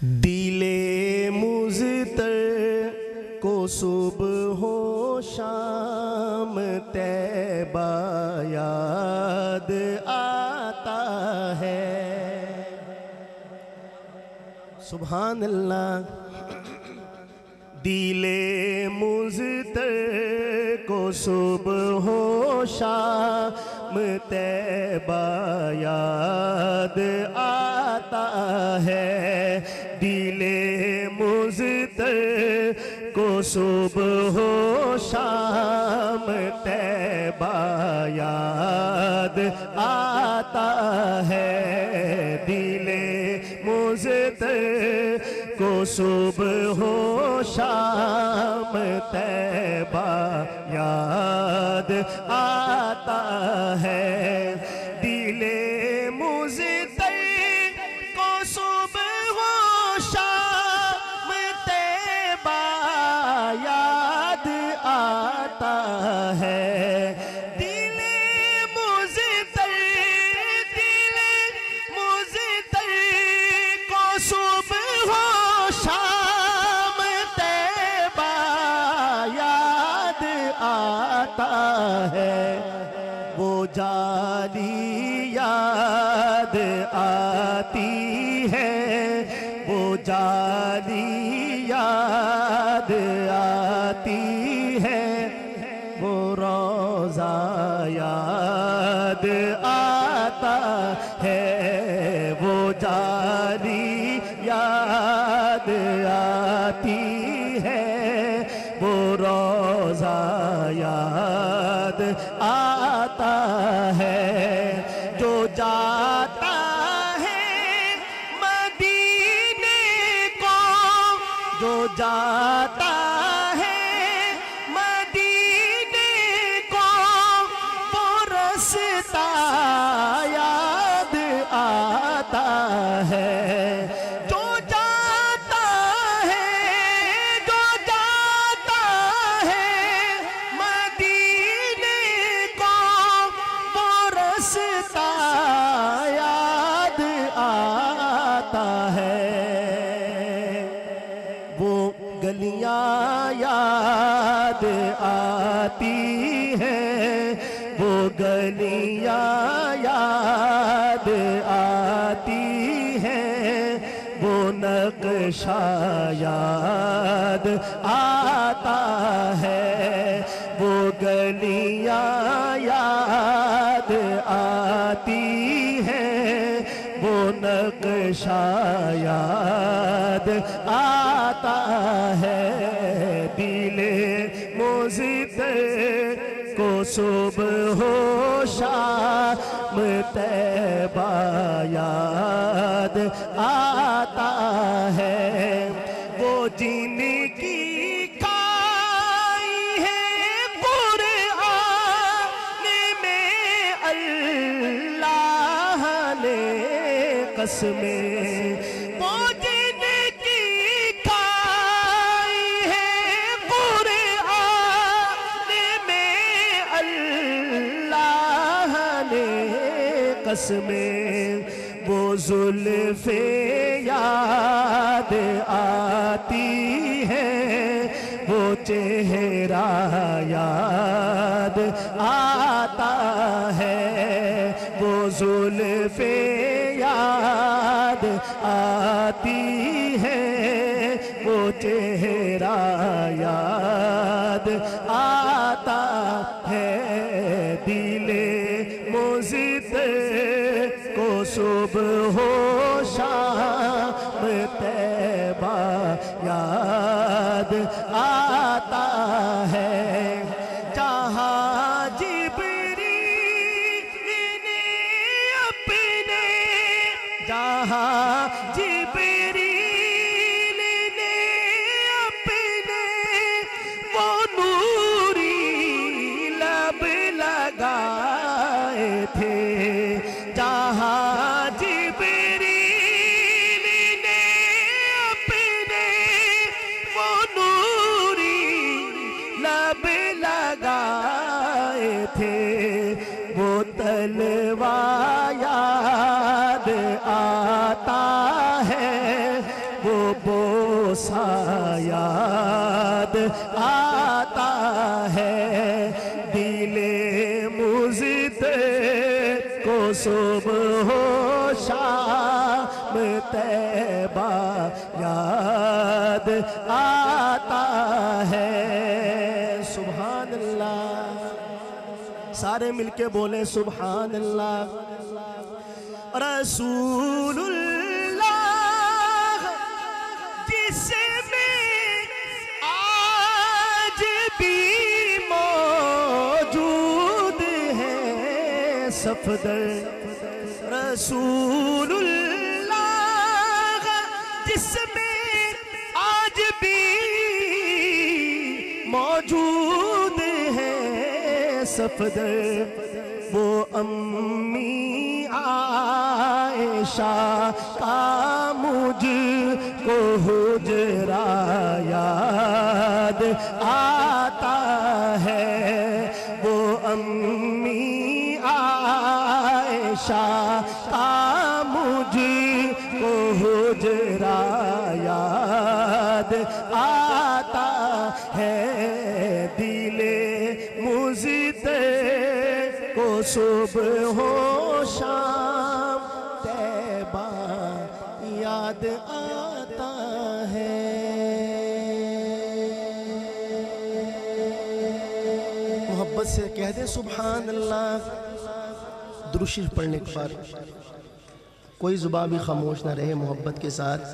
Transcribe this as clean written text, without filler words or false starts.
دل مزتر کو صبح و شام طیبہ یاد آتا ہے۔ سبحان اللہ۔ دل مزتر کو صبح و شام طیبہ یاد آتا ہے۔ دل مزتر کو صبح و شام طیبہ یاد آتا ہے۔ دل مزتر کو صبح و شام طیبہ یاد آتا ہے۔ دل مزتر کو صبح و شام طیبہ یاد آتا ہے۔ دل مزتر کو صبح و شام طیبہ یاد آتا ہے۔ وہ جالی یاد آتی ہے، وہ جالی یاد آتی ہے، وہ روضہ یاد آتا ہے۔ وہ جالی یاد آتی ہے، وہ روضہ یاد آتا ہے۔ جو جاتا ہے مدینے کو، جو جاتا ہے مدینے کو، وہ رستہ یاد آتا ہے۔ جو جاتا ہے مدینے کو، وہ رستہ یاد آتا ہے۔ وہ گلیاں یاد آتی ہیں، وہ گلیاں یاد آتی ہیں، وہ نقشہ یاد آتا ہے۔ وہ گلیاں یاد آتی ہیں، وہ نقشہ یاد آتا ہے۔ دل مزتر کو صبح و شام طیبہ یاد آتا ہے۔ وہ جن کی کھائی ہے قرآن میں اللہ نے قسمیں، وہ جن کی کھائی ہے قرآن میں اللہ نے قسمیں، وہ زلف یاد آتی ہے، وہ چہرہ یاد آتا ہے۔ وہ زلف یاد آتی ہے، وہ چہرہ یاد آتا ہے۔ دل مزتر کو صبح و شام طیبہ یاد آتا ہے۔ جہاں جبریل نے اپنے، جہاں جبریل نے اپنے وہ نوری لب لگائے تھے، جہاں جبریل نے اپنے وہ نوری لب لگائے تھے، وہ تلوار یاد آتا ہے، وہ بوسہ یاد آتا ہے، دل مزد کو صبح و شام طیبہ یاد آتا ہے۔ سبحان اللہ، سارے مل کے بولیں سبحان اللہ۔ رسول اللہ جس میں آج بھی موجود ہے صفدر، رسول اللہ جس میں آج بھی موجود ہے صفدر، وہ امی عائشہ کا مجھ کو حجرہ یاد آتا ہے، وہ امی عائشہ کا مجھ کو حجرہ یاد آتا ہے، دل مزد کو صبح و شام طیبہ یاد آتا ہے۔ محبت سے کہہ دیں سبحان اللہ۔ درود شریف پڑھنے کے بعد کوئی زبان بھی خاموش نہ رہے، محبت کے ساتھ